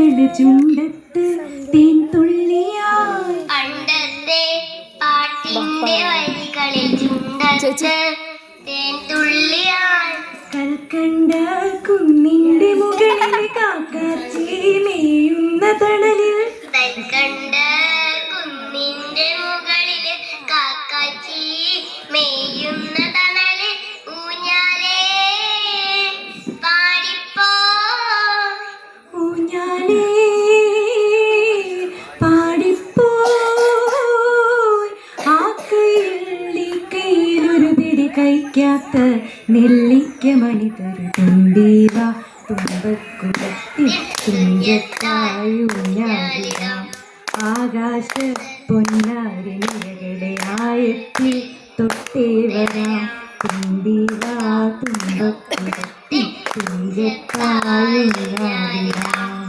കിളികള് ചുണ്ടത്ത് തേൻ തുള്ളിയായി പണ്ടത്തെ പാട്ടിന്റെ വരികളിൽ ചുണ്ടത്ത് തേൻ തുള്ളിയായി കൽക്കണ്ട കുന്നിന്റെ മുകളിൽ കാക്കാച്ചി മേയുന്ന തണലിൽ കൽക്കണ്ട കുന്നിന്റെ മുകളില് കാക്കാച്ചി മേയുന്ന തണലിൽ ഊഞ്ഞാലേ പാടിപ്പോ ഊഞ്ഞാലേ പാടിപ്പോയി ആ കയ്യിലൊരു പിടി കഴിക്കാത്ത നെല്ലിക്ക മണി തരു തുമ്പീവ തുമ്പക്കുടത്തി തുഞ്ചത്തായൂഞ്ഞാലിടാം ആകാശ പൊന്നാരിനിഴകളെ ആയത്തിൽ തൊട്ടേ വരാം തുമ്പീവ തുമ്പക്കുടത്തി തുഞ്ചത്തായൂഞ്ഞാലിടാം.